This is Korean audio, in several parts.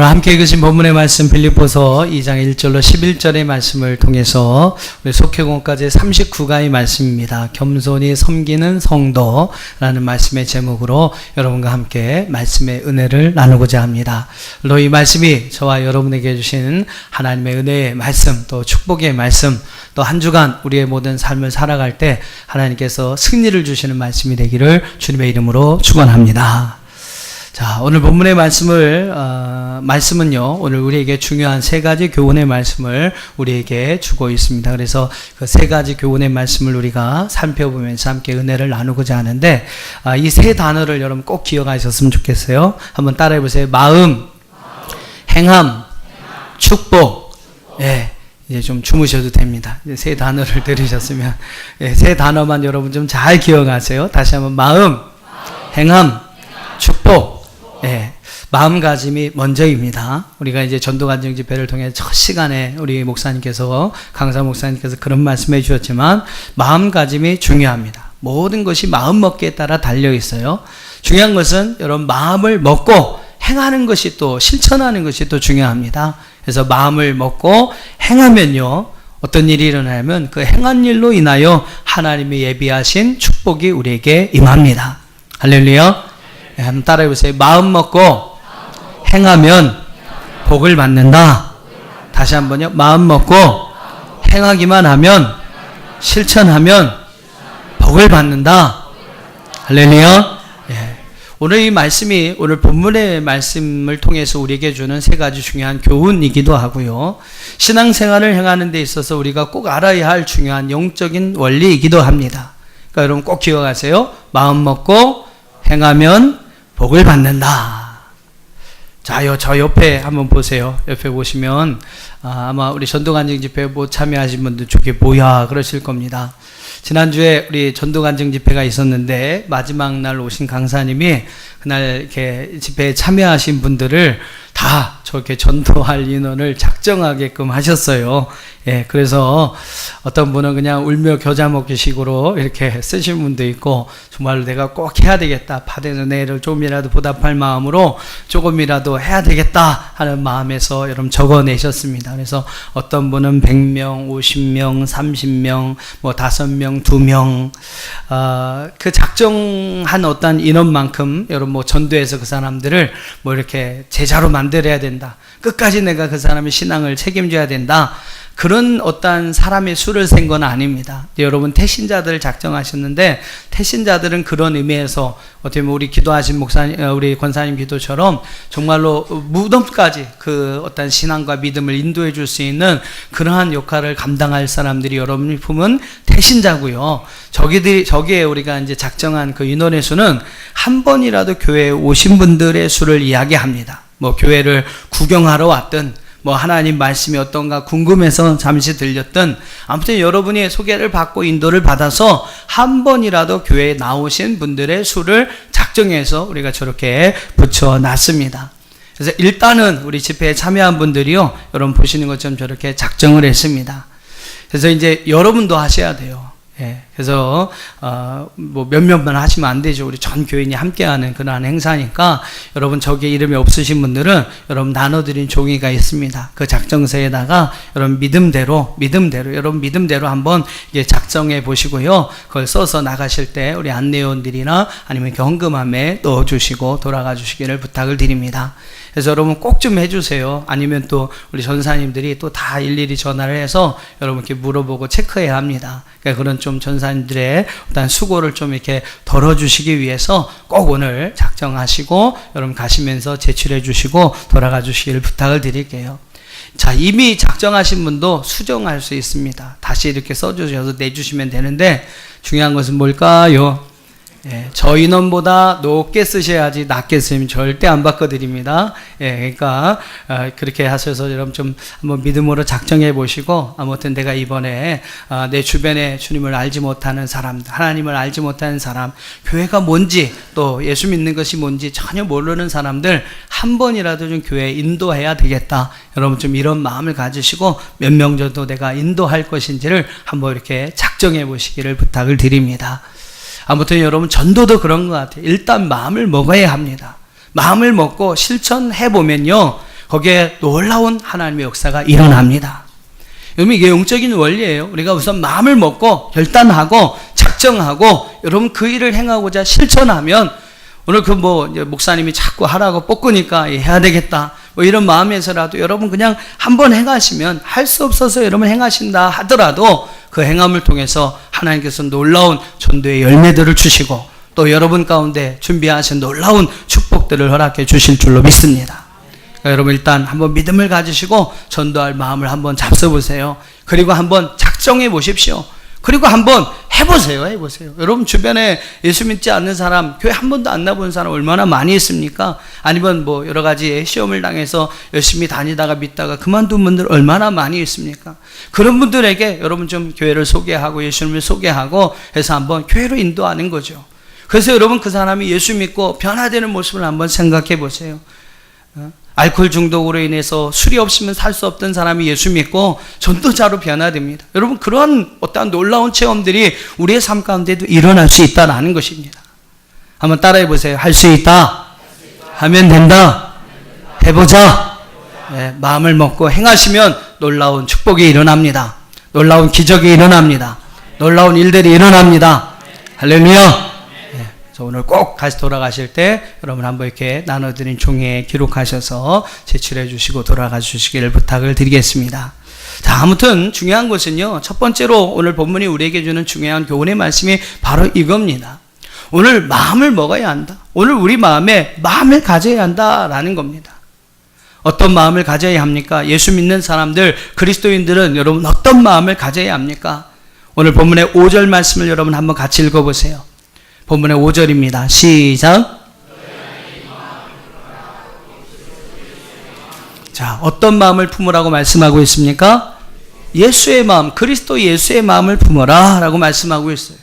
오늘 함께 읽으신 본문의 말씀 빌립보서 2장 1절로 11절의 말씀을 통해서 우리 속회공까지 39가의 말씀입니다. 겸손히 섬기는 성도라는 말씀의 제목으로 여러분과 함께 말씀의 은혜를 나누고자 합니다. 또 이 말씀이 저와 여러분에게 주신 하나님의 은혜의 말씀, 또 축복의 말씀, 또 한 주간 우리의 모든 삶을 살아갈 때 하나님께서 승리를 주시는 말씀이 되기를 주님의 이름으로 축원합니다. 자, 오늘 본문의 말씀은요, 오늘 우리에게 중요한 세 가지 교훈의 말씀을 우리에게 주고 있습니다. 그래서 그 세 가지 교훈의 말씀을 우리가 살펴보면서 함께 은혜를 나누고자 하는데, 이 세 단어를 여러분 꼭 기억하셨으면 좋겠어요. 한번 따라해 보세요. 마음, 행함, 축복. 예. 이제 좀 주무셔도 됩니다. 이제 세 단어를 들으셨으면, 예, 세 단어만 여러분 좀 잘 기억하세요. 다시 한번 마음, 행함, 축복. 예, 마음가짐이 먼저입니다. 우리가 이제 전도간증 집회를 통해 첫 시간에 우리 목사님께서, 강사 목사님께서 그런 말씀해 주셨지만, 마음가짐이 중요합니다. 모든 것이 마음먹기에 따라 달려 있어요. 중요한 것은 여러분 마음을 먹고 행하는 것이 또 실천하는 것이 또 중요합니다. 그래서 마음을 먹고 행하면요, 어떤 일이 일어나면 그 행한 일로 인하여 하나님이 예비하신 축복이 우리에게 임합니다. 할렐루야. 네, 한번 따라해 보세요. 마음 먹고 행하면 복을 받는다. 다시 한번요. 마음 먹고 행하기만 하면, 실천하면 복을 받는다. 할렐루야. 예. 오늘 이 말씀이 오늘 본문의 말씀을 통해서 우리에게 주는 세 가지 중요한 교훈이기도 하고요, 신앙생활을 행하는 데 있어서 우리가 꼭 알아야 할 중요한 영적인 원리이기도 합니다. 그러니까 여러분 꼭 기억하세요. 마음 먹고 행하면 복을 받는다. 자, 저 옆에 한번 보세요. 옆에 보시면 아마 우리 전도간증 집회 참여하신 분들 저게 뭐야 그러실 겁니다. 지난주에 우리 전도간증 집회가 있었는데 마지막 날 오신 강사님이 그날 이렇게 집회에 참여하신 분들을 다 저렇게 전도할 인원을 작정하게끔 하셨어요. 예, 그래서 어떤 분은 그냥 울며 겨자 먹기 식으로 이렇게 쓰신 분도 있고, 정말로 내가 꼭 해야 되겠다, 받은 은혜를 조금이라도 보답할 마음으로 조금이라도 해야 되겠다 하는 마음에서 여러분 적어내셨습니다. 그래서 어떤 분은 100명, 50명, 30명, 뭐 5명, 2명, 그 작정한 어떤 인원만큼 여러분 뭐 전도해서 그 사람들을 뭐 이렇게 제자로 만들어야 된다, 끝까지 내가 그 사람의 신앙을 책임져야 된다, 그런 어떤 사람의 수를 센 건 아닙니다. 여러분 태신자들을 작정하셨는데, 태신자들은 그런 의미에서 어떻게 보면 우리 기도하신 목사님, 우리 권사님 기도처럼 정말로 무덤까지 그 어떤 신앙과 믿음을 인도해 줄 수 있는 그러한 역할을 감당할 사람들이 여러분이 품은 태신자고요. 저기에 우리가 이제 작정한 그 인원의 수는 한 번이라도 교회에 오신 분들의 수를 이야기합니다. 뭐 교회를 구경하러 왔든, 뭐 하나님 말씀이 어떤가 궁금해서 잠시 들렸든, 아무튼 여러분이 소개를 받고 인도를 받아서 한 번이라도 교회에 나오신 분들의 수를 작정해서 우리가 저렇게 붙여놨습니다. 그래서 일단은 우리 집회에 참여한 분들이요, 여러분 보시는 것처럼 저렇게 작정을 했습니다. 그래서 이제 여러분도 하셔야 돼요. 예, 그래서 뭐 몇몇만 하시면 안 되죠. 우리 전 교인이 함께하는 그러한 행사니까 여러분 저기에 이름이 없으신 분들은 여러분 나눠드린 종이가 있습니다. 그 작정서에다가 여러분 믿음대로 여러분 믿음대로 한번 이게 작성해 보시고요, 그걸 써서 나가실 때 우리 안내원들이나 아니면 현금함에 넣어주시고 돌아가 주시기를 부탁을 드립니다. 그래서 여러분 꼭 좀 해주세요. 아니면 또 우리 전사님들이 또 다 일일이 전화를 해서 여러분께 물어보고 체크해야 합니다. 그러니까 그런 좀 전사님들의 어떤 수고를 좀 이렇게 덜어주시기 위해서 꼭 오늘 작정하시고 여러분 가시면서 제출해 주시고 돌아가 주시기를 부탁을 드릴게요. 자, 이미 작정하신 분도 수정할 수 있습니다. 다시 이렇게 써주셔서 내주시면 되는데, 중요한 것은 뭘까요? 예, 저 인원보다 높게 쓰셔야지 낮게 쓰면 절대 안 바꿔드립니다. 예, 그러니까 그렇게 하셔서 여러분 좀 한번 믿음으로 작정해 보시고, 아무튼 내가 이번에 내 주변에 주님을 알지 못하는 사람, 하나님을 알지 못하는 사람, 교회가 뭔지 또 예수 믿는 것이 뭔지 전혀 모르는 사람들 한 번이라도 좀 교회에 인도해야 되겠다, 여러분 좀 이런 마음을 가지시고 몇 명 정도 내가 인도할 것인지를 한번 이렇게 작정해 보시기를 부탁을 드립니다. 아무튼 여러분 전도도 그런 것 같아요. 일단 마음을 먹어야 합니다. 마음을 먹고 실천해 보면요, 거기에 놀라운 하나님의 역사가 일어납니다. 여러분, 이게 영적인 원리예요. 우리가 우선 마음을 먹고 결단하고 작정하고 여러분 그 일을 행하고자 실천하면, 오늘 목사님이 자꾸 하라고 볶으니까 해야 되겠다, 이런 마음에서라도 여러분 그냥 한번 행하시면, 할 수 없어서 여러분 행하신다 하더라도 그 행함을 통해서 하나님께서 놀라운 전도의 열매들을 주시고 또 여러분 가운데 준비하신 놀라운 축복들을 허락해 주실 줄로 믿습니다. 그러니까 여러분 일단 한번 믿음을 가지시고 전도할 마음을 한번 잡숴보세요. 그리고 한번 작정해 보십시오. 그리고 한번 해보세요. 여러분 주변에 예수 믿지 않는 사람, 교회 한 번도 안 나본 사람 얼마나 많이 있습니까? 아니면 여러 가지 시험을 당해서 열심히 다니다가 믿다가 그만둔 분들 얼마나 많이 있습니까? 그런 분들에게 여러분 좀 교회를 소개하고 예수님을 소개하고 해서 한번 교회로 인도하는 거죠. 그래서 여러분 그 사람이 예수 믿고 변화되는 모습을 한번 생각해 보세요. 알코올 중독으로 인해서 술이 없으면 살 수 없던 사람이 예수 믿고 전도자로 변화됩니다. 여러분 그러한 어떠한 놀라운 체험들이 우리의 삶 가운데도 일어날 수 있다라는 것입니다. 한번 따라해 보세요. 할 수 있다. 하면 된다. 해보자. 네, 마음을 먹고 행하시면 놀라운 축복이 일어납니다. 놀라운 기적이 일어납니다. 놀라운 일들이 일어납니다. 할렐루야. 오늘 꼭 다시 돌아가실 때 여러분 한번 이렇게 나눠드린 종이에 기록하셔서 제출해 주시고 돌아가 주시기를 부탁을 드리겠습니다. 자, 아무튼 중요한 것은요, 첫 번째로 오늘 본문이 우리에게 주는 중요한 교훈의 말씀이 바로 이겁니다. 오늘 마음을 먹어야 한다. 오늘 우리 마음에 마음을 가져야 한다라는 겁니다. 어떤 마음을 가져야 합니까? 예수 믿는 사람들, 그리스도인들은 여러분 어떤 마음을 가져야 합니까? 오늘 본문의 5절 말씀을 여러분 한번 같이 읽어보세요. 본문의 5절입니다. 시작. 자, 어떤 마음을 품으라고 말씀하고 있습니까? 예수의 마음, 그리스도 예수의 마음을 품어라 라고 말씀하고 있어요.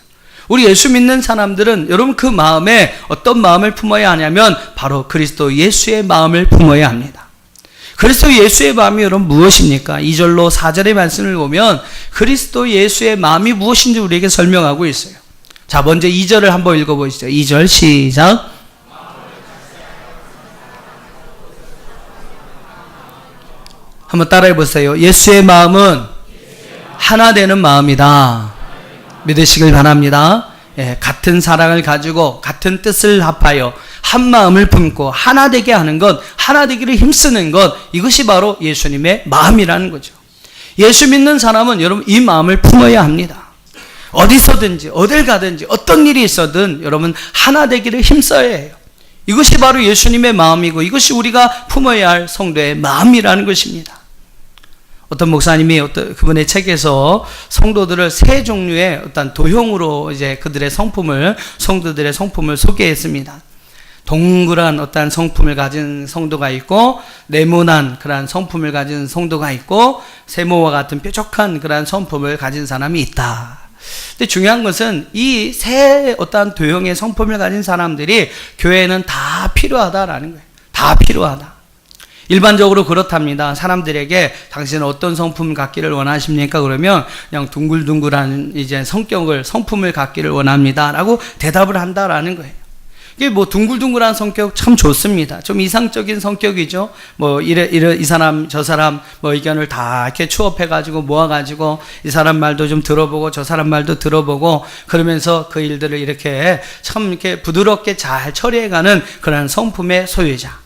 우리 예수 믿는 사람들은 여러분 그 마음에 어떤 마음을 품어야 하냐면 바로 그리스도 예수의 마음을 품어야 합니다. 그리스도 예수의 마음이 여러분 무엇입니까? 2절로 4절의 말씀을 보면 그리스도 예수의 마음이 무엇인지 우리에게 설명하고 있어요. 자, 먼저 2절을 한번 읽어보시죠. 2절 시작. 한번 따라해 보세요. 예수의 마음은 하나 되는 마음이다. 믿으시길 바랍니다. 예, 같은 사랑을 가지고 같은 뜻을 합하여 한 마음을 품고 하나 되게 하는 것, 하나 되기를 힘쓰는 것, 이것이 바로 예수님의 마음이라는 거죠. 예수 믿는 사람은 여러분 이 마음을 품어야 합니다. 어디서든지 어딜 가든지 어떤 일이 있어든 여러분 하나 되기를 힘써야 해요. 이것이 바로 예수님의 마음이고 이것이 우리가 품어야 할 성도의 마음이라는 것입니다. 어떤 목사님이 그분의 책에서 성도들을 세 종류의 어떤 도형으로 이제 그들의 성도들의 성품을 소개했습니다. 동그란 어떤 성품을 가진 성도가 있고, 네모난 그러한 성품을 가진 성도가 있고, 세모와 같은 뾰족한 그러한 성품을 가진 사람이 있다. 근데 중요한 것은 이 세 어떤 도형의 성품을 가진 사람들이 교회에는 다 필요하다라는 거예요. 다 필요하다. 일반적으로 그렇답니다. 사람들에게 당신은 어떤 성품 갖기를 원하십니까? 그러면 그냥 둥글둥글한 이제 성품을 갖기를 원합니다라고 대답을 한다라는 거예요. 이게 둥글둥글한 성격 참 좋습니다. 좀 이상적인 성격이죠. 이 사람 저 사람 의견을 다 이렇게 추업해가지고 모아가지고 이 사람 말도 좀 들어보고 저 사람 말도 들어보고 그러면서 그 일들을 이렇게 참 이렇게 부드럽게 잘 처리해가는 그런 성품의 소유자.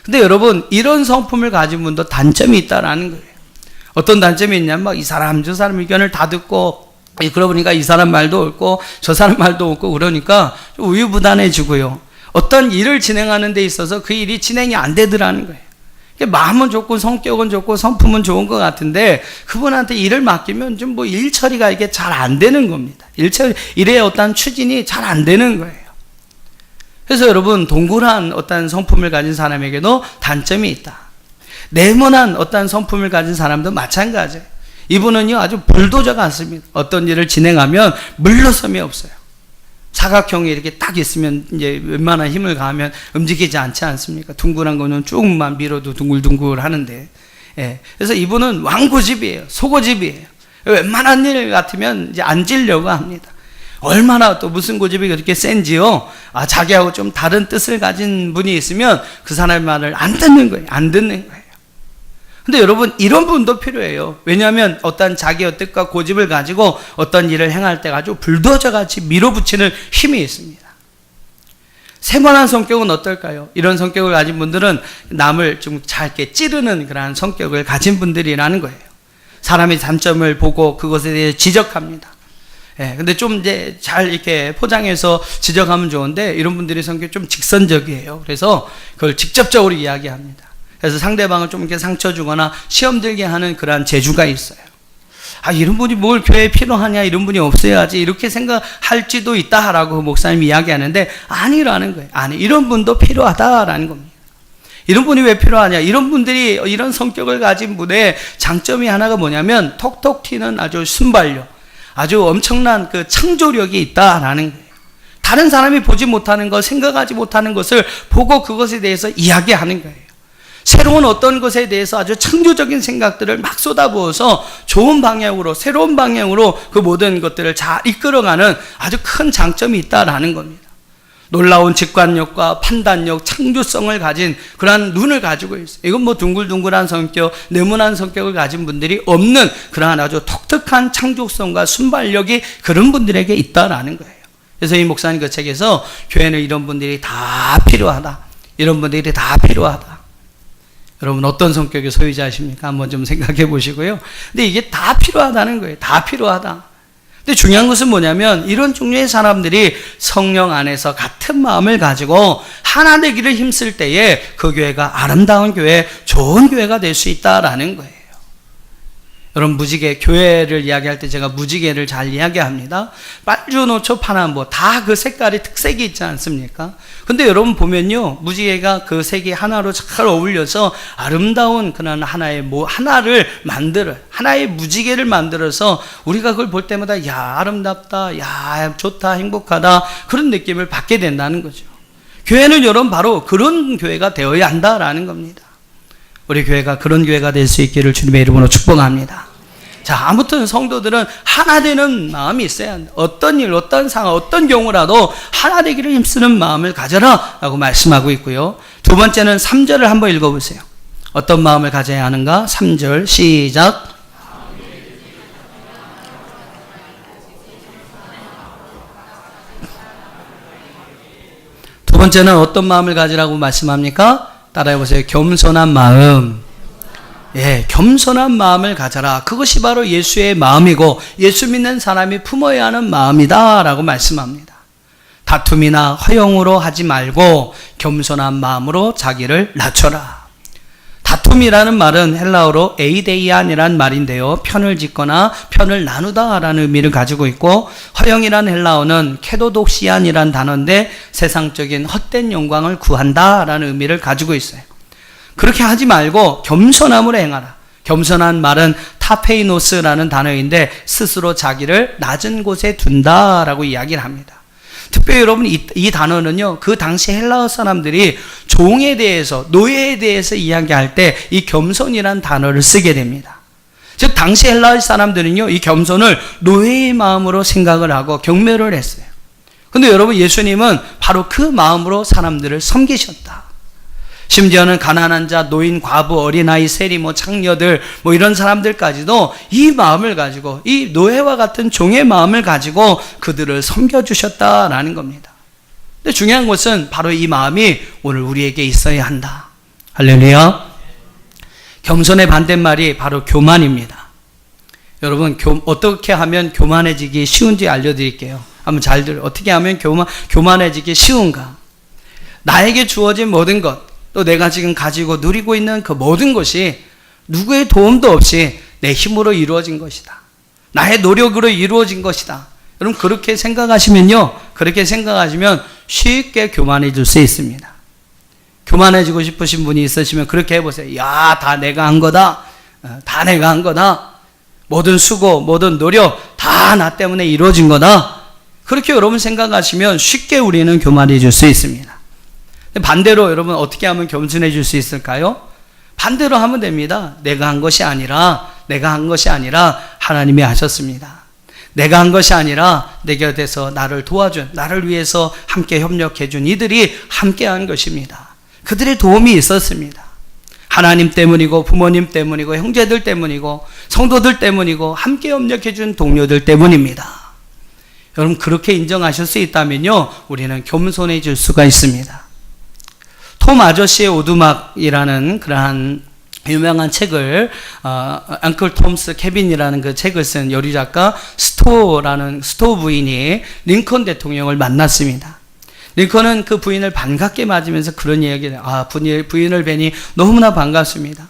근데 여러분 이런 성품을 가진 분도 단점이 있다라는 거예요. 어떤 단점이 있냐면 이 사람 저 사람 의견을 다 듣고 그러고 보니까 이 사람 말도 옳고 저 사람 말도 옳고 그러니까 좀 우유부단해지고요. 어떤 일을 진행하는 데 있어서 그 일이 진행이 안 되더라는 거예요. 마음은 좋고 성격은 좋고 성품은 좋은 것 같은데 그분한테 일을 맡기면 좀 일 처리가 이게 잘 안 되는 겁니다. 일의 어떤 추진이 잘 안 되는 거예요. 그래서 여러분 동그란 어떤 성품을 가진 사람에게도 단점이 있다. 네모난 어떤 성품을 가진 사람도 마찬가지예요. 이분은요 아주 불도저 같습니다. 어떤 일을 진행하면 물러섬이 없어요. 사각형이 이렇게 딱 있으면 이제 웬만한 힘을 가하면 움직이지 않지 않습니까? 둥글한 거는 조금만 밀어도 둥글둥글 하는데, 예. 그래서 이분은 왕고집이에요. 소고집이에요. 웬만한 일 같으면 이제 앉으려고 합니다. 얼마나 또 무슨 고집이 그렇게 센지요. 자기하고 좀 다른 뜻을 가진 분이 있으면 그 사람의 말을 안 듣는 거예요. 안 듣는 거예요. 근데 여러분, 이런 분도 필요해요. 왜냐하면 어떤 자기의 뜻과 고집을 가지고 어떤 일을 행할 때 아주 불도저같이 밀어붙이는 힘이 있습니다. 세모난 성격은 어떨까요? 이런 성격을 가진 분들은 남을 좀 잘게 찌르는 그러한 성격을 가진 분들이라는 거예요. 사람의 단점을 보고 그것에 대해 지적합니다. 예, 근데 좀 이제 잘 이렇게 포장해서 지적하면 좋은데, 이런 분들의 성격이 좀 직선적이에요. 그래서 그걸 직접적으로 이야기합니다. 그래서 상대방을 좀 이렇게 상처 주거나 시험 들게 하는 그러한 재주가 있어요. 아, 이런 분이 뭘 교회에 필요하냐, 이런 분이 없어야지, 이렇게 생각할지도 있다라고 목사님이 이야기하는데, 아니라는 거예요. 아니, 이런 분도 필요하다라는 겁니다. 이런 분이 왜 필요하냐? 이런 분들이, 이런 성격을 가진 분의 장점이 하나가 뭐냐면, 톡톡 튀는 아주 순발력, 아주 엄청난 그 창조력이 있다라는 거예요. 다른 사람이 보지 못하는 것, 생각하지 못하는 것을 보고 그것에 대해서 이야기하는 거예요. 새로운 어떤 것에 대해서 아주 창조적인 생각들을 막 쏟아부어서 좋은 방향으로, 새로운 방향으로 그 모든 것들을 잘 이끌어가는 아주 큰 장점이 있다라는 겁니다. 놀라운 직관력과 판단력, 창조성을 가진 그러한 눈을 가지고 있어요. 이건 뭐 둥글둥글한 성격, 네모난 성격을 가진 분들이 없는 그러한 아주 독특한 창조성과 순발력이 그런 분들에게 있다라는 거예요. 그래서 이 목사님 그 책에서 교회는 이런 분들이 다 필요하다. 이런 분들이 다 필요하다. 여러분, 어떤 성격의 소유자이십니까? 한번 좀 생각해 보시고요. 근데 이게 다 필요하다는 거예요. 다 필요하다. 근데 중요한 것은 뭐냐면, 이런 종류의 사람들이 성령 안에서 같은 마음을 가지고 하나 되기를 힘쓸 때에 그 교회가 아름다운 교회, 좋은 교회가 될 수 있다라는 거예요. 여러분, 무지개, 교회를 이야기할 때 제가 무지개를 잘 이야기합니다. 빨주, 노초, 파남보 다 그 색깔이 특색이 있지 않습니까? 근데 여러분 보면요, 무지개가 그 색이 하나로 잘 어울려서 아름다운 그런 하나의 하나를 만들어, 하나의 무지개를 만들어서 우리가 그걸 볼 때마다 야, 아름답다, 야, 좋다, 행복하다, 그런 느낌을 받게 된다는 거죠. 교회는 여러분 바로 그런 교회가 되어야 한다라는 겁니다. 우리 교회가 그런 교회가 될 수 있기를 주님의 이름으로 축복합니다. 자, 아무튼 성도들은 하나 되는 마음이 있어야 한다. 어떤 일, 어떤 상황, 어떤 경우라도 하나 되기를 힘쓰는 마음을 가져라 라고 말씀하고 있고요. 두 번째는 3절을 한번 읽어보세요. 어떤 마음을 가져야 하는가? 3절 시작. 두 번째는 어떤 마음을 가지라고 말씀합니까? 따라해보세요. 겸손한 마음. 예, 겸손한 마음을 가져라. 그것이 바로 예수의 마음이고 예수 믿는 사람이 품어야 하는 마음이다 라고 말씀합니다. 다툼이나 허용으로 하지 말고 겸손한 마음으로 자기를 낮춰라. 다툼이라는 말은 헬라어로 에이데이안이라는 말인데요, 편을 짓거나 편을 나누다라는 의미를 가지고 있고, 허영이라는 헬라어는 케도독시안이라는 단어인데 세상적인 헛된 영광을 구한다라는 의미를 가지고 있어요. 그렇게 하지 말고 겸손함으로 행하라. 겸손한 말은 타페이노스라는 단어인데 스스로 자기를 낮은 곳에 둔다라고 이야기를 합니다. 특별히 여러분, 이 단어는요, 그 당시 헬라어 사람들이 종에 대해서, 노예에 대해서 이야기할 때 이 겸손이라는 단어를 쓰게 됩니다. 즉 당시 헬라어 사람들은요, 이 겸손을 노예의 마음으로 생각을 하고 경멸을 했어요. 근데 여러분, 예수님은 바로 그 마음으로 사람들을 섬기셨다. 심지어는 가난한 자, 노인, 과부, 어린아이, 세리, 창녀들, 이런 사람들까지도 이 마음을 가지고, 이 노예와 같은 종의 마음을 가지고 그들을 섬겨주셨다라는 겁니다. 근데 중요한 것은 바로 이 마음이 오늘 우리에게 있어야 한다. 할렐루야. 겸손의 반대말이 바로 교만입니다. 여러분, 어떻게 하면 교만해지기 쉬운지 알려드릴게요. 한번 잘 들어요. 어떻게 하면 교만해지기 쉬운가? 나에게 주어진 모든 것, 또 내가 지금 가지고 누리고 있는 그 모든 것이 누구의 도움도 없이 내 힘으로 이루어진 것이다. 나의 노력으로 이루어진 것이다. 여러분, 그렇게 생각하시면 쉽게 교만해질 수 있습니다. 교만해지고 싶으신 분이 있으시면 그렇게 해보세요. 야, 다 내가 한 거다. 다 내가 한 거다. 모든 수고, 모든 노력 다 나 때문에 이루어진 거다. 그렇게 여러분 생각하시면 쉽게 우리는 교만해질 수 있습니다. 반대로 여러분, 어떻게 하면 겸손해질 수 있을까요? 반대로 하면 됩니다. 내가 한 것이 아니라 하나님이 하셨습니다. 내가 한 것이 아니라 내 곁에서 나를 도와준, 나를 위해서 함께 협력해준 이들이 함께 한 것입니다. 그들의 도움이 있었습니다. 하나님 때문이고 부모님 때문이고 형제들 때문이고 성도들 때문이고 함께 협력해 준 동료들 때문입니다. 여러분 그렇게 인정하실 수 있다면요, 우리는 겸손해질 수가 있습니다. 톰 아저씨의 오두막이라는 그러한 유명한 책을 앵클 톰스 케빈이라는 그 책을 쓴 요리 작가 스토 부인이 링컨 대통령을 만났습니다. 링컨은 그 부인을 반갑게 맞으면서 그런 이야기를 부인을 뵈니 너무나 반갑습니다.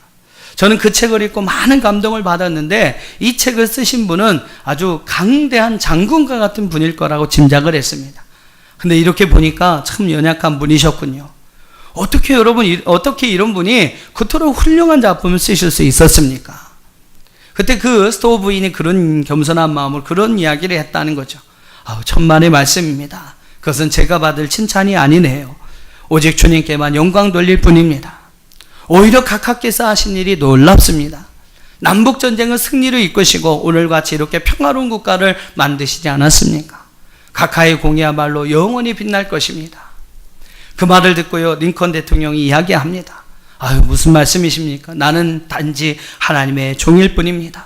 저는 그 책을 읽고 많은 감동을 받았는데 이 책을 쓰신 분은 아주 강대한 장군과 같은 분일 거라고 짐작을 했습니다. 근데 이렇게 보니까 참 연약한 분이셨군요. 어떻게 이런 분이 그토록 훌륭한 작품을 쓰실 수 있었습니까? 그때 그 스토어 부인이 그런 겸손한 마음으로 그런 이야기를 했다는 거죠. 천만의 말씀입니다. 그것은 제가 받을 칭찬이 아니네요. 오직 주님께만 영광 돌릴 뿐입니다. 오히려 각하께서 하신 일이 놀랍습니다. 남북전쟁은 승리로 이끄시고 오늘같이 이렇게 평화로운 국가를 만드시지 않았습니까? 각하의 공이야말로 영원히 빛날 것입니다. 그 말을 듣고요, 링컨 대통령이 이야기합니다. 무슨 말씀이십니까? 나는 단지 하나님의 종일 뿐입니다.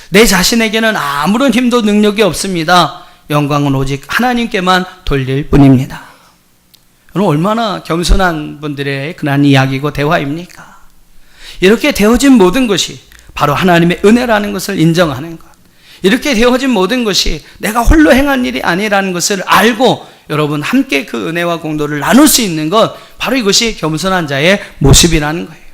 내 자신에게는 아무런 힘도 능력이 없습니다. 영광은 오직 하나님께만 돌릴 뿐입니다. 여러분 얼마나 겸손한 분들의 그런 이야기고 대화입니까? 이렇게 되어진 모든 것이 바로 하나님의 은혜라는 것을 인정하는 것, 이렇게 되어진 모든 것이 내가 홀로 행한 일이 아니라는 것을 알고 여러분 함께 그 은혜와 공로를 나눌 수 있는 것, 바로 이것이 겸손한 자의 모습이라는 거예요.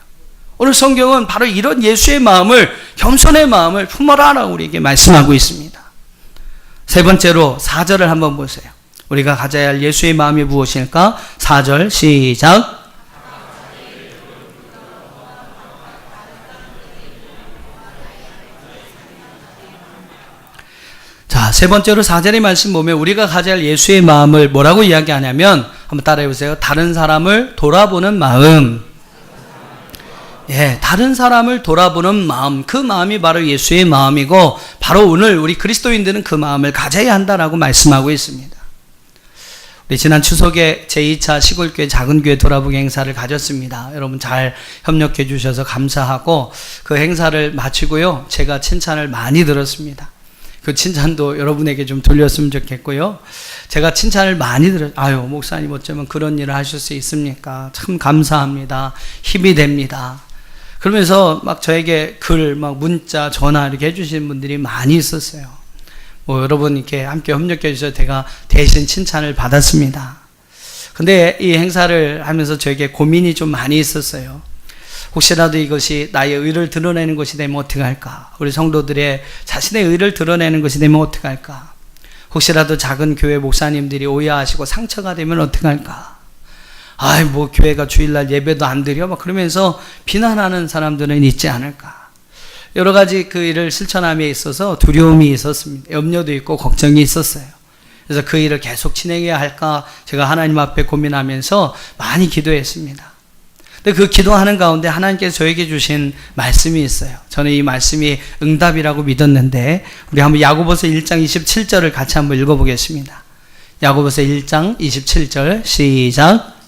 오늘 성경은 바로 이런 예수의 마음을, 겸손의 마음을 품어라라고 우리에게 말씀하고 있습니다. 세 번째로 4절을 한번 보세요. 우리가 가져야 할 예수의 마음이 무엇일까? 4절 시작. 자, 세 번째로 4절의 말씀 보면 우리가 가져야 할 예수의 마음을 뭐라고 이야기하냐면, 한번 따라해 보세요. 다른 사람을 돌아보는 마음. 다른 사람을 돌아보는 마음, 그 마음이 바로 예수의 마음이고, 바로 오늘 우리 그리스도인들은 그 마음을 가져야 한다라고 말씀하고 있습니다. 우리 지난 추석에 제2차 시골교회 작은교회 돌아보기 행사를 가졌습니다. 여러분 잘 협력해 주셔서 감사하고, 그 행사를 마치고요, 제가 칭찬을 많이 들었습니다. 그 칭찬도 여러분에게 좀 돌렸으면 좋겠고요. 제가 칭찬을 많이 목사님 어쩌면 그런 일을 하실 수 있습니까? 참 감사합니다. 힘이 됩니다. 그러면서 막 저에게 글, 문자, 전화 이렇게 해주시는 분들이 많이 있었어요. 여러분 이렇게 함께 협력해 주셔서 제가 대신 칭찬을 받았습니다. 근데 이 행사를 하면서 저에게 고민이 좀 많이 있었어요. 혹시라도 이것이 나의 의를 드러내는 것이 되면 어떻게 할까? 우리 성도들의 자신의 의를 드러내는 것이 되면 어떻게 할까? 혹시라도 작은 교회 목사님들이 오해하시고 상처가 되면 어떻게 할까? 교회가 주일날 예배도 안 드려? 그러면서 비난하는 사람들은 있지 않을까? 여러 가지 그 일을 실천함에 있어서 두려움이 있었습니다. 염려도 있고 걱정이 있었어요. 그래서 그 일을 계속 진행해야 할까? 제가 하나님 앞에 고민하면서 많이 기도했습니다. 근데 그 기도하는 가운데 하나님께서 저에게 주신 말씀이 있어요. 저는 이 말씀이 응답이라고 믿었는데, 우리 한번 야고보서 1장 27절을 같이 한번 읽어보겠습니다. 야고보서 1장 27절 시작.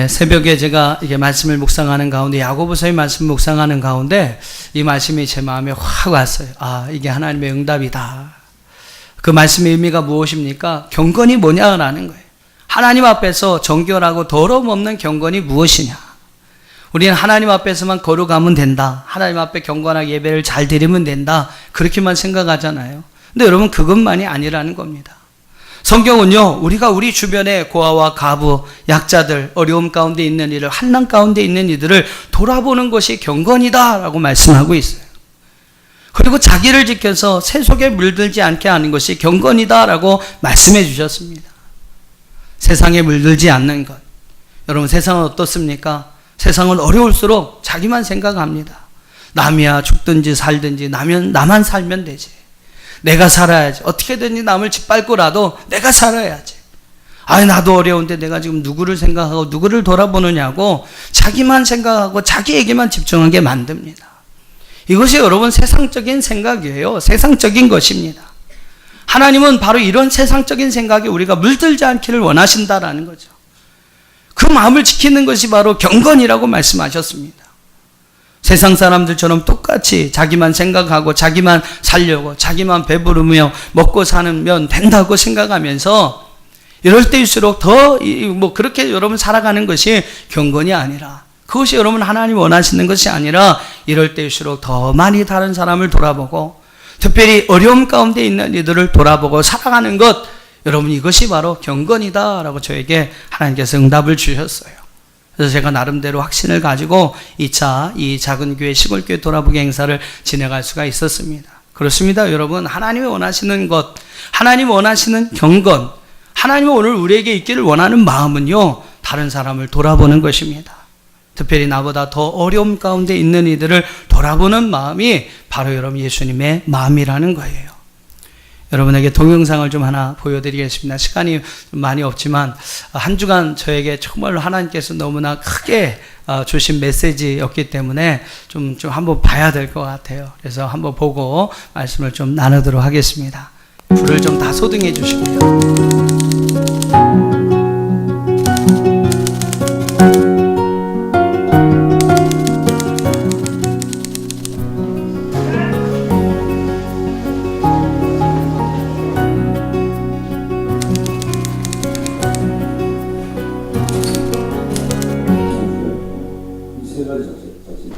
새벽에 제가 이게 말씀을 묵상하는 가운데, 야고보서의 말씀 묵상하는 가운데 이 말씀이 제 마음에 확 왔어요. 이게 하나님의 응답이다. 그 말씀의 의미가 무엇입니까? 경건이 뭐냐라는 거예요. 하나님 앞에서 정결하고 더러움 없는 경건이 무엇이냐? 우리는 하나님 앞에서만 거룩하면 된다. 하나님 앞에 경건하게 예배를 잘 드리면 된다. 그렇게만 생각하잖아요. 근데 여러분 그것만이 아니라는 겁니다. 성경은요, 우리가 우리 주변에 고아와 가부, 약자들, 어려움 가운데 있는 이들, 환난 가운데 있는 이들을 돌아보는 것이 경건이다라고 말씀하고 있어요. 그리고 자기를 지켜서 세속에 물들지 않게 하는 것이 경건이다라고 말씀해 주셨습니다. 세상에 물들지 않는 것. 여러분 세상은 어떻습니까? 세상은 어려울수록 자기만 생각합니다. 남이야 죽든지 살든지 나만 살면 되지. 내가 살아야지. 어떻게든지 남을 짓밟고라도 내가 살아야지. 나도 어려운데 내가 지금 누구를 생각하고 누구를 돌아보느냐고 자기만 생각하고 자기에게만 집중하게 만듭니다. 이것이 여러분 세상적인 생각이에요. 세상적인 것입니다. 하나님은 바로 이런 세상적인 생각에 우리가 물들지 않기를 원하신다라는 거죠. 그 마음을 지키는 것이 바로 경건이라고 말씀하셨습니다. 세상 사람들처럼 똑같이 자기만 생각하고 자기만 살려고 자기만 배부르며 먹고 사면 된다고 생각하면서 이럴 때일수록 더 그렇게 여러분 살아가는 것이 경건이 아니라, 그것이 여러분 하나님 원하시는 것이 아니라, 이럴 때일수록 더 많이 다른 사람을 돌아보고 특별히 어려움 가운데 있는 이들을 돌아보고 살아가는 것, 여러분 이것이 바로 경건이다라고 저에게 하나님께서 응답을 주셨어요. 그래서 제가 나름대로 확신을 가지고 2차 이 작은 교회 시골교회 돌아보기 행사를 진행할 수가 있었습니다. 그렇습니다. 여러분, 하나님이 원하시는 것, 하나님이 원하시는 경건, 하나님이 오늘 우리에게 있기를 원하는 마음은요, 다른 사람을 돌아보는 것입니다. 특별히 나보다 더 어려움 가운데 있는 이들을 돌아보는 마음이 바로 여러분 예수님의 마음이라는 거예요. 여러분에게 동영상을 좀 하나 보여드리겠습니다. 시간이 많이 없지만 한 주간 저에게 정말로 하나님께서 너무나 크게 주신 메시지였기 때문에 좀 한번 봐야 될 것 같아요. 그래서 한번 보고 말씀을 좀 나누도록 하겠습니다. 불을 좀 다 소등해 주시고요.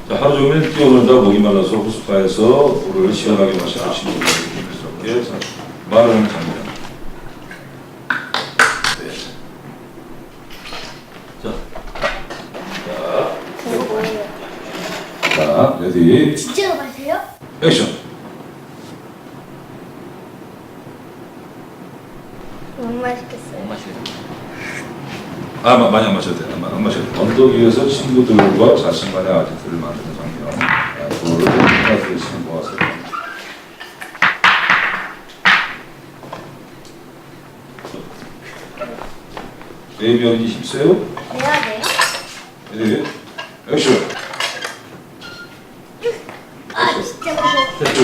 하루 종일 뛰어놀다 목이 말라서 호숫가에서 물을 시원하게 마시고 신분스럽게 말을 합니다. 자, 레디. 진짜로 마세요? 액션. 너무 맛있겠어요. 많이 안 마셔도 돼. 안 마셔도 돼. 언덕 위에서 친구들과 자신만의 아지트를 만드는 장면. 그거를 하나씩 지금 모았어요. 베이비 언니 힘세요? 내야 돼요? 레디. 액션. 아 진짜 무서워. 액션.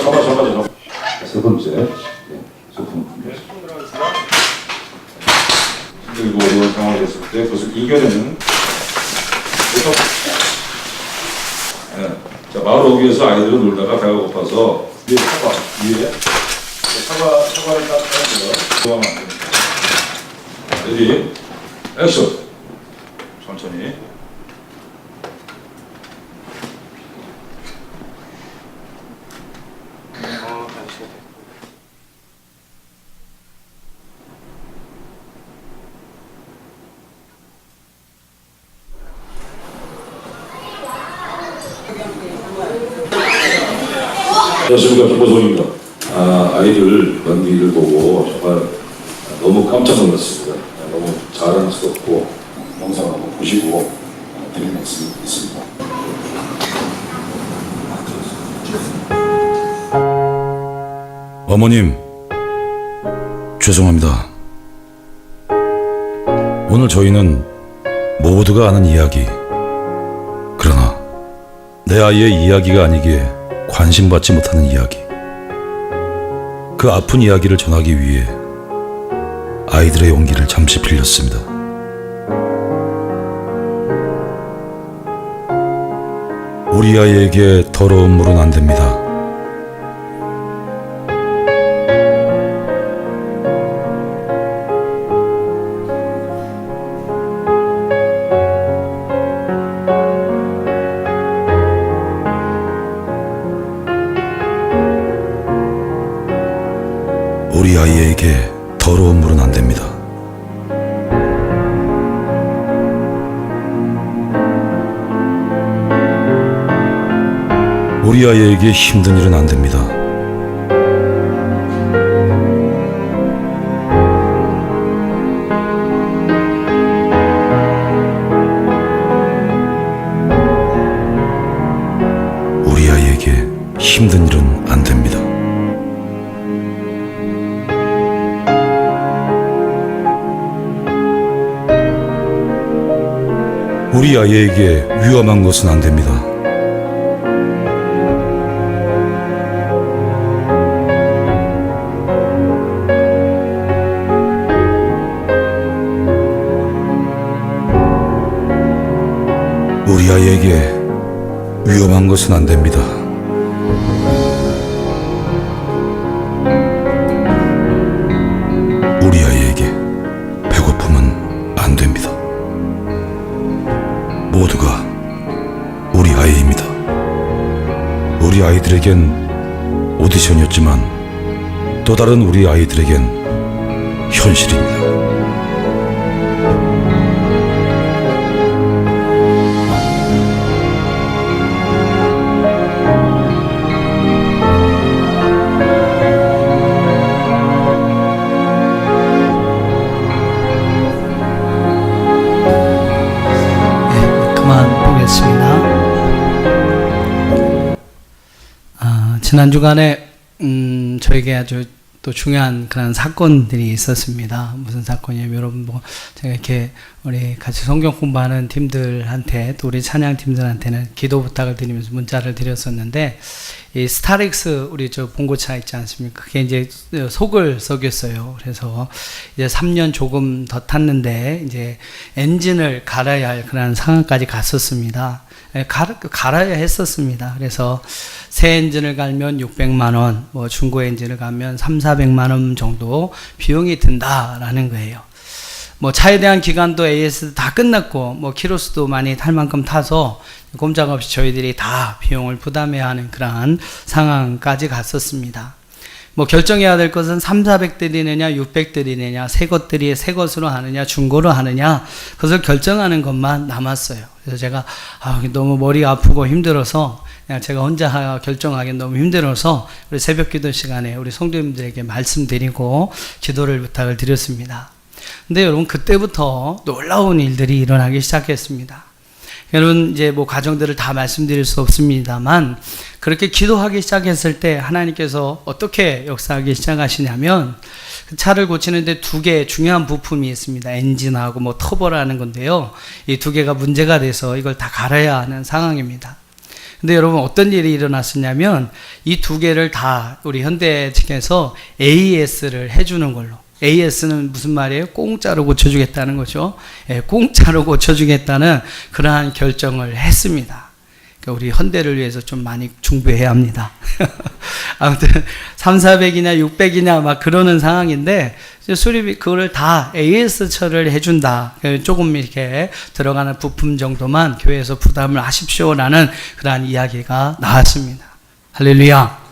잡아. 세 번째. 소품. 힘들고 어려운 상황이 됐을 때 그것을 이겨내는 자, 마을 오기 위해서 아이들은 놀다가 배가 고파서 위에 사과를 딱 따르고요. 좋아하면 안 됩니다. 레디 액션. 천천히. 안녕하십니까, 김보성입니다. 아이들 연기를 보고 정말 너무 깜짝 놀랐습니다. 너무 자랑스럽고 영상을 한번 보시고 드리는 말씀이 있습니다. 어머님, 죄송합니다. 오늘 저희는 모두가 아는 이야기, 그러나 내 아이의 이야기가 아니기에 관심받지 못하는 이야기, 그 아픈 이야기를 전하기 위해 아이들의 용기를 잠시 빌렸습니다. 우리 아이에게 더러운 물은 안 됩니다. 우리 아이에게 더러운 물은 안 됩니다. 우리 아이에게 힘든 일은 안 됩니다. 우리 아이에게 힘든 일은 안 됩니다. 우리 아이에게 위험한 것은 안 됩니다. 우리 아이에게 위험한 것은 안 됩니다. 우리 아이에게 배고픔은 안 됩니다. 모두가 우리 아이입니다. 우리 아이들에겐 오디션이었지만 또 다른 우리 아이들에겐 현실입니다. 그만 보겠습니다. 지난 주간에 저에게 아주 또 중요한 그런 사건들이 있었습니다. 무슨 사건이냐면 여러분 뭐 제가 이렇게 우리 같이 성경 공부하는 팀들한테 또 우리 찬양 팀들한테는 기도 부탁을 드리면서 문자를 드렸었는데 이 스타렉스 우리 저 봉고차 있지 않습니까? 그게 이제 속을 썩였어요. 그래서 이제 3년 조금 더 탔는데 이제 엔진을 갈아야 할 그런 상황까지 갔었습니다. 갈아야 했었습니다. 그래서 새 엔진을 갈면 600만 원, 뭐 중고 엔진을 가면 300~400만 원 정도 비용이 든다라는 거예요. 뭐 차에 대한 기간도 AS 다 끝났고 뭐 키로수도 많이 탈 만큼 타서 꼼짝없이 저희들이 다 비용을 부담해야 하는 그러한 상황까지 갔었습니다. 뭐 결정해야 될 것은 300~400 드리느냐 600 드리느냐 새 것들이 새 것으로 하느냐 중고로 하느냐 그것을 결정하는 것만 남았어요. 그래서 제가 너무 머리가 아프고 힘들어서 그냥 제가 혼자 결정하기 너무 힘들어서 우리 새벽 기도 시간에 우리 성도님들에게 말씀드리고 기도를 부탁을 드렸습니다. 근데 여러분 그때부터 놀라운 일들이 일어나기 시작했습니다. 여러분 이제 뭐 가정들을 다 말씀드릴 수 없습니다만 그렇게 기도하기 시작했을 때 하나님께서 어떻게 역사하기 시작하시냐면 그 차를 고치는데 두 개의 중요한 부품이 있습니다. 엔진하고 뭐 터보라는 건데요. 이 두 개가 문제가 돼서 이걸 다 갈아야 하는 상황입니다. 근데 여러분 어떤 일이 일어났었냐면 이 두 개를 다 우리 현대 측에서 AS를 해주는 걸로. AS는 무슨 말이에요? 공짜로 고쳐주겠다는 거죠. 예, 공짜로 고쳐주겠다는 그러한 결정을 했습니다. 그러니까 우리 현대를 위해서 좀 많이 중보해야 합니다. 아무튼 300~400이냐 600이냐 막 그러는 상황인데 수리비 그거를 다 AS 처리를 해준다. 조금 이렇게 들어가는 부품 정도만 교회에서 부담을 하십시오라는 그러한 이야기가 나왔습니다. 할렐루야.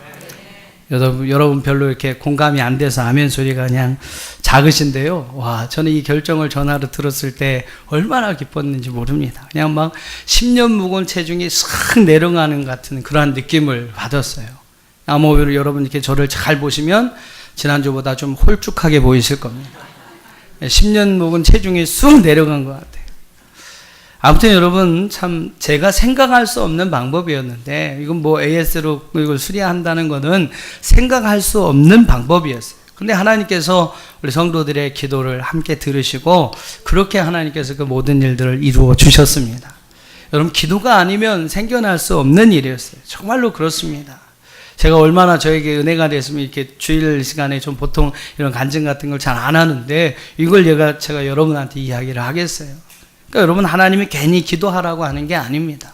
여러분 별로 이렇게 공감이 안 돼서 아멘 소리가 그냥 작으신데요. 와, 저는 이 결정을 전화로 들었을 때 얼마나 기뻤는지 모릅니다. 그냥 막 10년 묵은 체중이 싹 내려가는 같은 그러한 느낌을 받았어요. 아마 여러분 이렇게 저를 잘 보시면 지난주보다 좀 홀쭉하게 보이실 겁니다. 10년 묵은 체중이 쑥 내려간 것 같아요. 아무튼 여러분 참 제가 생각할 수 없는 방법이었는데 이건 뭐 AS로 이걸 수리한다는 것은 생각할 수 없는 방법이었어요. 그런데 하나님께서 우리 성도들의 기도를 함께 들으시고 그렇게 하나님께서 그 모든 일들을 이루어 주셨습니다. 여러분 기도가 아니면 생겨날 수 없는 일이었어요. 정말로 그렇습니다. 제가 얼마나 저에게 은혜가 됐으면 이렇게 주일 시간에 좀 보통 이런 간증 같은 걸 잘 안 하는데 이걸 제가 여러분한테 이야기를 하겠어요. 그러니까 여러분 하나님이 괜히 기도하라고 하는 게 아닙니다.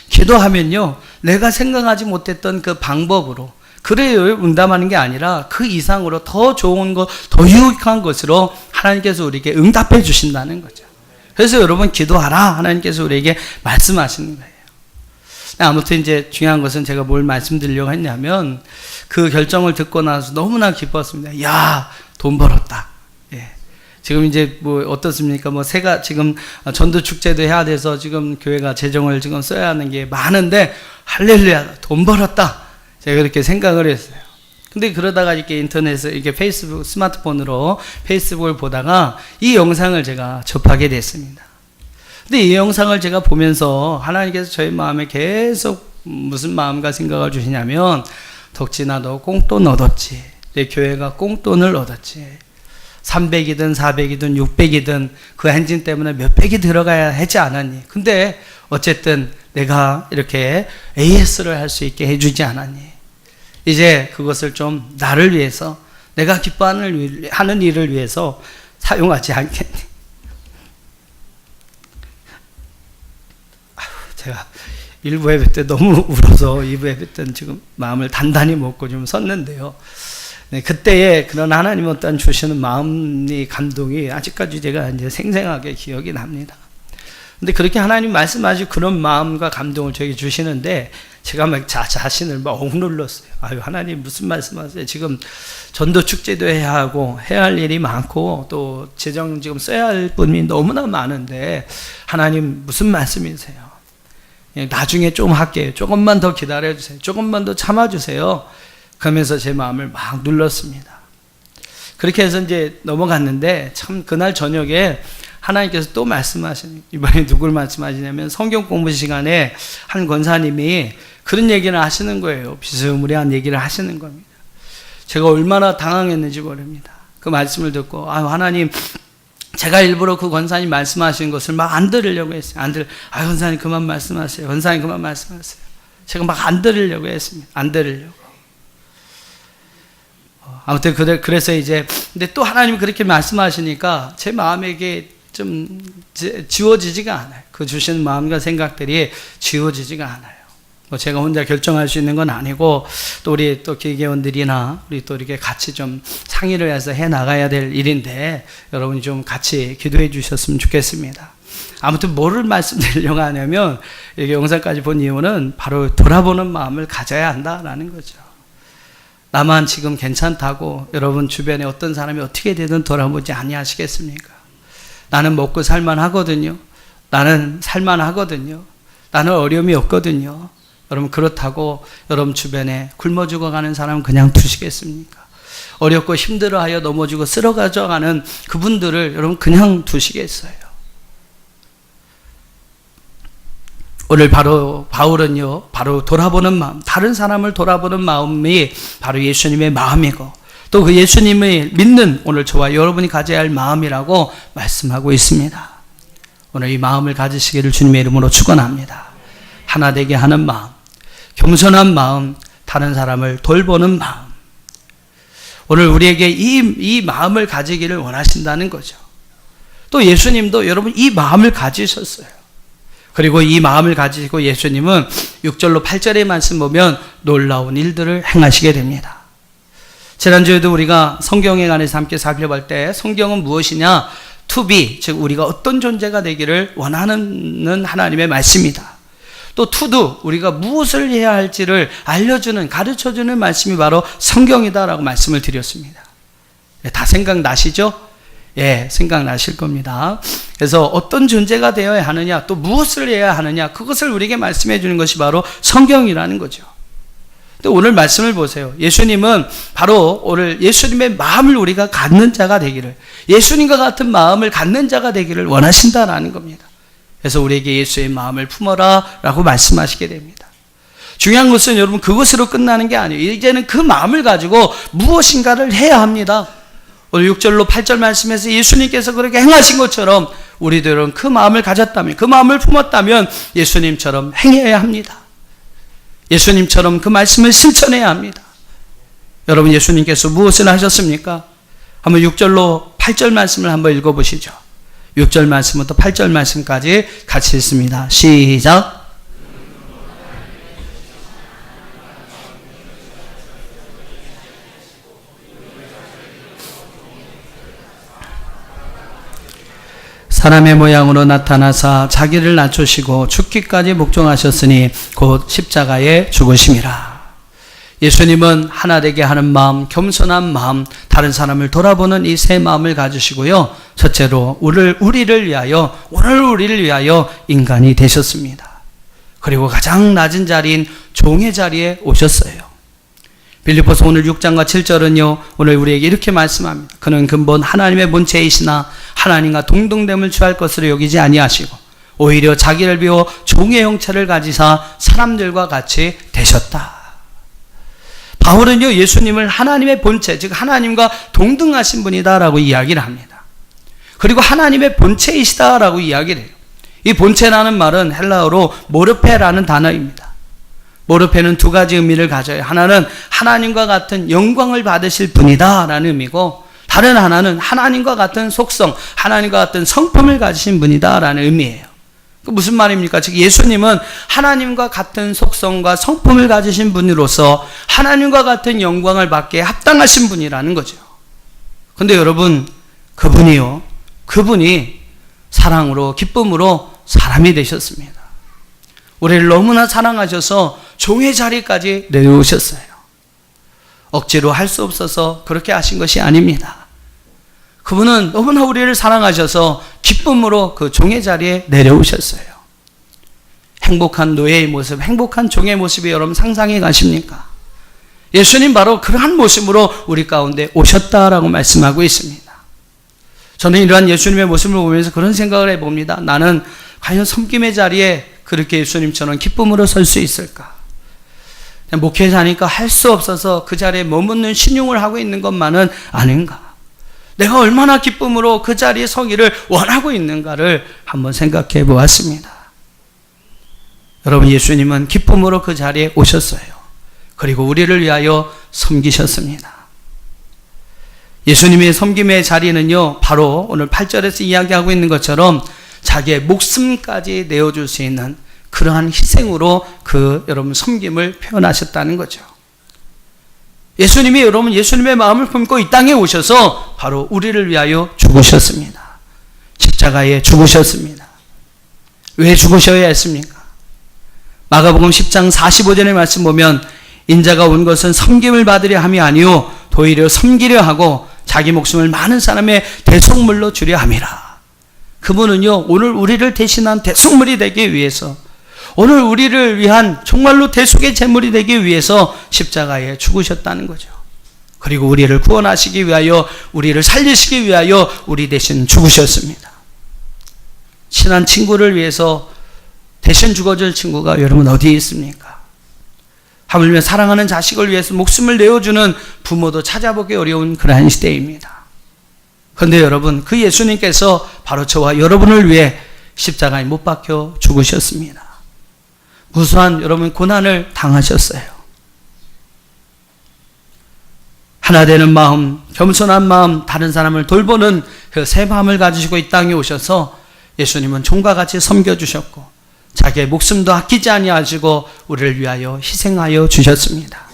기도하면요 내가 생각하지 못했던 그 방법으로 그래요 응답하는 게 아니라 그 이상으로 더 좋은 것, 더 유익한 것으로 하나님께서 우리에게 응답해 주신다는 거죠. 그래서 여러분 기도하라 하나님께서 우리에게 말씀하시는 거예요. 아무튼 이제 중요한 것은 제가 뭘 말씀드리려고 했냐면 그 결정을 듣고 나서 너무나 기뻤습니다. 야, 돈 벌었다. 예. 지금 이제 뭐 어떻습니까? 뭐 새가 지금 전도 축제도 해야 돼서 지금 교회가 재정을 지금 써야 하는 게 많은데 할렐루야, 돈 벌었다. 제가 그렇게 생각을 했어요. 근데 그러다가 이렇게 인터넷에 이렇게 페이스북 스마트폰으로 페이스북을 보다가 이 영상을 제가 접하게 됐습니다. 근데 이 영상을 제가 보면서 하나님께서 저희 마음에 계속 무슨 마음과 생각을 주시냐면 덕진아 너 꽁돈 얻었지. 내 교회가 꽁돈을 얻었지. 300이든 400이든 600이든 그 엔진 때문에 몇백이 들어가야 하지 않았니? 근데 어쨌든 내가 이렇게 AS를 할 수 있게 해주지 않았니? 이제 그것을 좀 나를 위해서 내가 기뻐하는 일을 위해서 사용하지 않겠니? 제가 1부 예배 때 너무 울어서 2부 예배 때는 지금 마음을 단단히 먹고 좀 섰는데요. 네, 그때의 그런 하나님 어떤 주시는 마음이 감동이 아직까지 제가 이제 생생하게 기억이 납니다. 근데 그렇게 하나님 말씀하시고 그런 마음과 감동을 저에게 주시는데 제가 막 자신을 막 억눌렀어요. 아유, 하나님 무슨 말씀하세요? 지금 전도 축제도 해야 하고 해야 할 일이 많고 또 재정 지금 써야 할 분이 너무나 많은데 하나님 무슨 말씀이세요? 나중에 좀 할게요. 조금만 더 기다려주세요. 조금만 더 참아주세요. 그러면서 제 마음을 막 눌렀습니다. 그렇게 해서 이제 넘어갔는데 참 그날 저녁에 하나님께서 또 말씀하시는, 이번에 누굴 말씀하시냐면 성경 공부 시간에 한 권사님이 그런 얘기를 하시는 거예요. 비스무리한 얘기를 하시는 겁니다. 제가 얼마나 당황했는지 모릅니다. 그 말씀을 듣고 하나님, 제가 일부러 그 권사님 말씀하신 것을 막 안 들으려고 했어요. 권사님 그만 말씀하세요. 권사님 그만 말씀하세요. 제가 막 안 들으려고 했습니다. 안 들으려고. 아무튼 그래서 이제 근데 또 하나님이 그렇게 말씀하시니까 제 마음에게 좀 지워지지가 않아요. 그 주시는 마음과 생각들이 지워지지가 않아요. 뭐 제가 혼자 결정할 수 있는 건 아니고 또 우리 또 기계원들이나 우리 또 이렇게 같이 좀 상의를 해서 해 나가야 될 일인데 여러분이 좀 같이 기도해 주셨으면 좋겠습니다. 아무튼 뭐를 말씀드리려고 하냐면 이게 영상까지 본 이유는 바로 돌아보는 마음을 가져야 한다라는 거죠. 나만 지금 괜찮다고 여러분 주변에 어떤 사람이 어떻게 되든 돌아보지 아니하시겠습니까? 나는 먹고 살만하거든요. 나는 살만하거든요. 나는 어려움이 없거든요. 여러분 그렇다고 여러분 주변에 굶어 죽어가는 사람 그냥 두시겠습니까? 어렵고 힘들어하여 넘어지고 쓰러가져가는 그분들을 여러분 그냥 두시겠어요? 오늘 바로 바울은요, 바로 돌아보는 마음, 다른 사람을 돌아보는 마음이 바로 예수님의 마음이고 또 그 예수님을 믿는 오늘 저와 여러분이 가져야 할 마음이라고 말씀하고 있습니다. 오늘 이 마음을 가지시기를 주님의 이름으로 축원합니다. 하나 되게 하는 마음, 겸손한 마음, 다른 사람을 돌보는 마음. 오늘 우리에게 이 마음을 가지기를 원하신다는 거죠. 또 예수님도 여러분 이 마음을 가지셨어요. 그리고 이 마음을 가지시고 예수님은 6절로 8절의 말씀 보면 놀라운 일들을 행하시게 됩니다. 지난주에도 우리가 성경에 관해서 함께 살펴볼 때 성경은 무엇이냐? to be, 즉 우리가 어떤 존재가 되기를 원하는 하나님의 말씀이다. 또 to do, 우리가 무엇을 해야 할지를 알려주는, 가르쳐주는 말씀이 바로 성경이다라고 말씀을 드렸습니다. 다 생각나시죠? 예, 생각나실 겁니다. 그래서 어떤 존재가 되어야 하느냐, 또 무엇을 해야 하느냐, 그것을 우리에게 말씀해 주는 것이 바로 성경이라는 거죠. 근데 오늘 말씀을 보세요. 예수님은 바로 오늘 예수님의 마음을 우리가 갖는 자가 되기를, 예수님과 같은 마음을 갖는 자가 되기를 원하신다라는 겁니다. 그래서 우리에게 예수의 마음을 품어라 라고 말씀하시게 됩니다. 중요한 것은 여러분 그것으로 끝나는 게 아니에요. 이제는 그 마음을 가지고 무엇인가를 해야 합니다. 오늘 6절로 8절 말씀에서 예수님께서 그렇게 행하신 것처럼 우리들은 그 마음을 가졌다면, 그 마음을 품었다면 예수님처럼 행해야 합니다. 예수님처럼 그 말씀을 실천해야 합니다. 여러분 예수님께서 무엇을 하셨습니까? 한번 6절로 8절 말씀을 한번 읽어보시죠. 6절 말씀부터 8절 말씀까지 같이 읽습니다. 시작. 사람의 모양으로 나타나사 자기를 낮추시고 죽기까지 복종하셨으니 곧 십자가에 죽으심이라. 예수님은 하나 되게 하는 마음, 겸손한 마음, 다른 사람을 돌아보는 이 세 마음을 가지시고요. 첫째로 우리를 위하여 인간이 되셨습니다. 그리고 가장 낮은 자리인 종의 자리에 오셨어요. 빌립보서 오늘 6장과 7절은요, 오늘 우리에게 이렇게 말씀합니다. 그는 근본 하나님의 본체이시나 하나님과 동등됨을 취할 것으로 여기지 아니하시고 오히려 자기를 비워 종의 형체를 가지사 사람들과 같이 되셨다. 바울은요, 예수님을 하나님의 본체, 즉 하나님과 동등하신 분이다라고 이야기를 합니다. 그리고 하나님의 본체이시다라고 이야기를 해요. 이 본체라는 말은 헬라어로 모르페라는 단어입니다. 모르페는 두 가지 의미를 가져요. 하나는 하나님과 같은 영광을 받으실 분이다 라는 의미고, 다른 하나는 하나님과 같은 속성, 하나님과 같은 성품을 가지신 분이다 라는 의미예요. 그 무슨 말입니까? 즉 예수님은 하나님과 같은 속성과 성품을 가지신 분으로서 하나님과 같은 영광을 받기에 합당하신 분이라는 거죠. 근데 여러분, 그분이 사랑으로 기쁨으로 사람이 되셨습니다. 우리를 너무나 사랑하셔서 종의 자리까지 내려오셨어요. 억지로 할 수 없어서 그렇게 하신 것이 아닙니다. 그분은 너무나 우리를 사랑하셔서 기쁨으로 그 종의 자리에 내려오셨어요. 행복한 노예의 모습, 행복한 종의 모습이 여러분 상상해 가십니까? 예수님 바로 그러한 모습으로 우리 가운데 오셨다라고 말씀하고 있습니다. 저는 이러한 예수님의 모습을 보면서 그런 생각을 해봅니다. 나는 과연 섬김의 자리에 그렇게 예수님처럼 기쁨으로 설 수 있을까? 목회자니까 할 수 없어서 그 자리에 머무는 신용을 하고 있는 것만은 아닌가? 내가 얼마나 기쁨으로 그 자리에 서기를 원하고 있는가를 한번 생각해 보았습니다. 여러분, 예수님은 기쁨으로 그 자리에 오셨어요. 그리고 우리를 위하여 섬기셨습니다. 예수님의 섬김의 자리는요, 바로 오늘 8절에서 이야기하고 있는 것처럼 자기의 목숨까지 내어줄 수 있는 그러한 희생으로 여러분 섬김을 표현하셨다는 거죠. 예수님의 마음을 품고 이 땅에 오셔서 바로 우리를 위하여 죽으셨습니다. 십자가에 죽으셨습니다. 왜 죽으셔야 했습니까? 마가복음 10장 45절의 말씀 보면 인자가 온 것은 섬김을 받으려 함이 아니요 도리어 섬기려 하고 자기 목숨을 많은 사람의 대속물로 주려 함이라. 그분은요, 오늘 우리를 대신한 대속물이 되기 위해서, 오늘 우리를 위한 정말로 대속의 제물이 되기 위해서 십자가에 죽으셨다는 거죠. 그리고 우리를 구원하시기 위하여, 우리를 살리시기 위하여 우리 대신 죽으셨습니다. 친한 친구를 위해서 대신 죽어줄 친구가 여러분 어디에 있습니까? 하물며 사랑하는 자식을 위해서 목숨을 내어주는 부모도 찾아보기 어려운 그러한 시대입니다. 그런데 여러분, 그 예수님께서 바로 저와 여러분을 위해 십자가에 못 박혀 죽으셨습니다. 무수한 여러분 고난을 당하셨어요. 하나 되는 마음, 겸손한 마음, 다른 사람을 돌보는 그 새 마음을 가지시고 이 땅에 오셔서 예수님은 종과 같이 섬겨주셨고 자기의 목숨도 아끼지 아니하시고 우리를 위하여 희생하여 주셨습니다.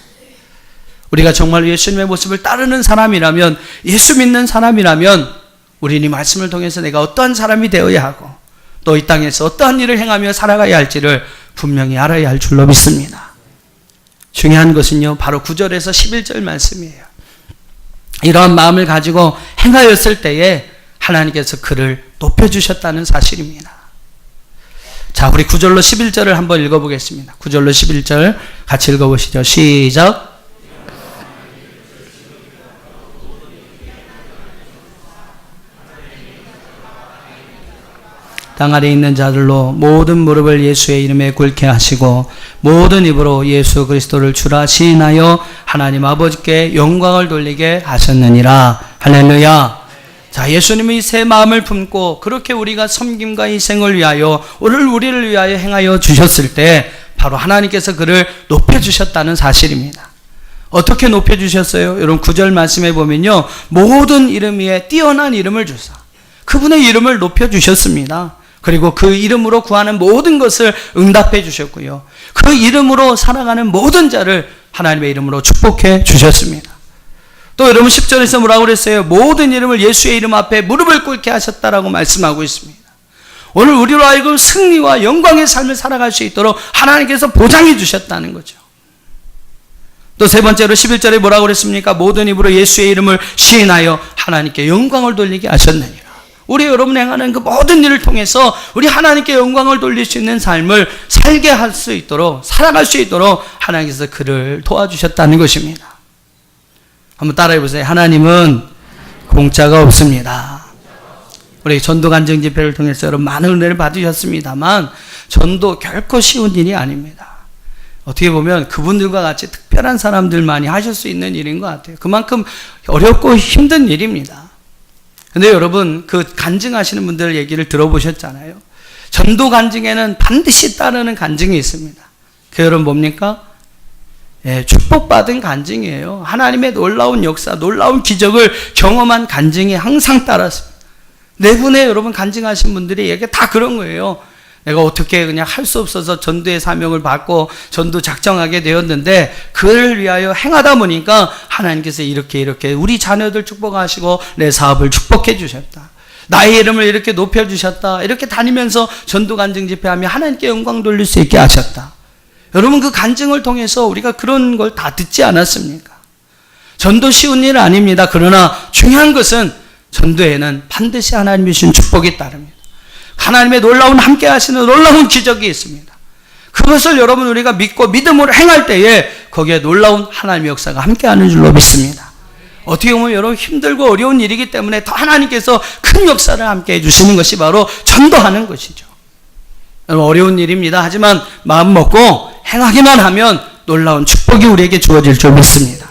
우리가 정말 예수님의 모습을 따르는 사람이라면, 예수 믿는 사람이라면 우리는 이 말씀을 통해서 내가 어떠한 사람이 되어야 하고 또 이 땅에서 어떠한 일을 행하며 살아가야 할지를 분명히 알아야 할 줄로 믿습니다. 중요한 것은요, 바로 9절에서 11절 말씀이에요. 이러한 마음을 가지고 행하였을 때에 하나님께서 그를 높여주셨다는 사실입니다. 자, 우리 9절로 11절을 한번 읽어보겠습니다. 9절로 11절 같이 읽어보시죠. 시작. 땅 아래 있는 자들로 모든 무릎을 예수의 이름에 꿇게 하시고 모든 입으로 예수 그리스도를 주라 시인하여 하나님 아버지께 영광을 돌리게 하셨느니라. 할렐루야. 자, 예수님이 새 마음을 품고 그렇게 우리가 섬김과 희생을 위하여 오늘 우리를 위하여 행하여 주셨을 때 바로 하나님께서 그를 높여주셨다는 사실입니다. 어떻게 높여주셨어요? 여러분 9절 말씀해 보면요, 모든 이름 위에 뛰어난 이름을 주사 그분의 이름을 높여주셨습니다. 그리고 그 이름으로 구하는 모든 것을 응답해 주셨고요, 그 이름으로 살아가는 모든 자를 하나님의 이름으로 축복해 주셨습니다. 또 여러분 10절에서 뭐라고 그랬어요? 모든 이름을 예수의 이름 앞에 무릎을 꿇게 하셨다라고 말씀하고 있습니다. 오늘 우리로 하여금 승리와 영광의 삶을 살아갈 수 있도록 하나님께서 보장해 주셨다는 거죠. 또 세 번째로 11절에 뭐라고 그랬습니까? 모든 입으로 예수의 이름을 시인하여 하나님께 영광을 돌리게 하셨느니라. 우리 여러분 행하는 그 모든 일을 통해서 우리 하나님께 영광을 돌릴 수 있는 삶을 살게 할 수 있도록, 살아갈 수 있도록 하나님께서 그를 도와주셨다는 것입니다. 한번 따라해 보세요. 하나님은 공짜가 없습니다. 우리 전도 간증 집회를 통해서 여러분 많은 은혜를 받으셨습니다만 전도 결코 쉬운 일이 아닙니다. 어떻게 보면 그분들과 같이 특별한 사람들만이 하실 수 있는 일인 것 같아요. 그만큼 어렵고 힘든 일입니다. 근데 여러분 그 간증하시는 분들 얘기를 들어보셨잖아요. 전도 간증에는 반드시 따르는 간증이 있습니다. 그 여러분 뭡니까? 예, 축복받은 간증이에요. 하나님의 놀라운 역사, 놀라운 기적을 경험한 간증이 항상 따랐습니다. 네 분의 여러분 간증하신 분들이 얘기 다 그런 거예요. 내가 어떻게 그냥 할 수 없어서 전도의 사명을 받고 전도 작정하게 되었는데 그를 위하여 행하다 보니까 하나님께서 이렇게 우리 자녀들 축복하시고 내 사업을 축복해 주셨다. 나의 이름을 이렇게 높여주셨다. 이렇게 다니면서 전도 간증 집회하며 하나님께 영광 돌릴 수 있게 하셨다. 여러분 그 간증을 통해서 우리가 그런 걸 다 듣지 않았습니까? 전도 쉬운 일 아닙니다. 그러나 중요한 것은 전도에는 반드시 하나님이 주신 축복이 따릅니다. 하나님의 놀라운 함께 하시는 놀라운 기적이 있습니다. 그것을 여러분 우리가 믿고 믿음으로 행할 때에 거기에 놀라운 하나님의 역사가 함께하는 줄로 믿습니다. 어떻게 보면 여러분 힘들고 어려운 일이기 때문에 더 하나님께서 큰 역사를 함께 해주시는 것이 바로 전도하는 것이죠. 여러분 어려운 일입니다. 하지만 마음 먹고 행하기만 하면 놀라운 축복이 우리에게 주어질 줄 믿습니다.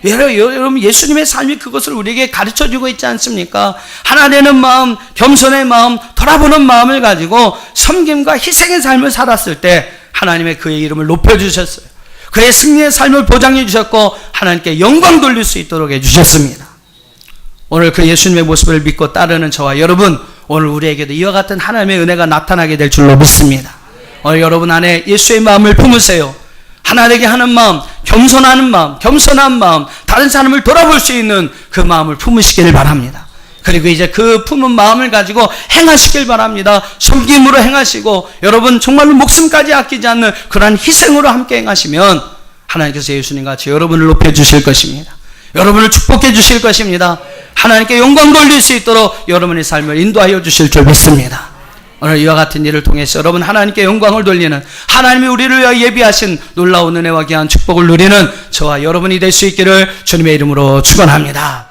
여러분 예수님의 삶이 그것을 우리에게 가르쳐주고 있지 않습니까? 하나 되는 마음, 겸손의 마음, 돌아보는 마음을 가지고 섬김과 희생의 삶을 살았을 때 하나님의 그의 이름을 높여주셨어요. 그의 승리의 삶을 보장해 주셨고 하나님께 영광 돌릴 수 있도록 해주셨습니다. 오늘 그 예수님의 모습을 믿고 따르는 저와 여러분, 오늘 우리에게도 이와 같은 하나님의 은혜가 나타나게 될 줄로 믿습니다. 오늘 여러분 안에 예수의 마음을 품으세요. 하나님께 하는 마음, 겸손한 마음, 다른 사람을 돌아볼 수 있는 그 마음을 품으시기를 바랍니다. 그리고 이제 그 품은 마음을 가지고 행하시길 바랍니다. 섬김으로 행하시고 여러분 정말로 목숨까지 아끼지 않는 그러한 희생으로 함께 행하시면 하나님께서 예수님 같이 여러분을 높여주실 것입니다. 여러분을 축복해 주실 것입니다. 하나님께 영광 돌릴 수 있도록 여러분의 삶을 인도하여 주실 줄 믿습니다. 오늘 이와 같은 일을 통해서 여러분 하나님께 영광을 돌리는 하나님이 우리를 위하여 예비하신 놀라운 은혜와 귀한 축복을 누리는 저와 여러분이 될 수 있기를 주님의 이름으로 축원합니다.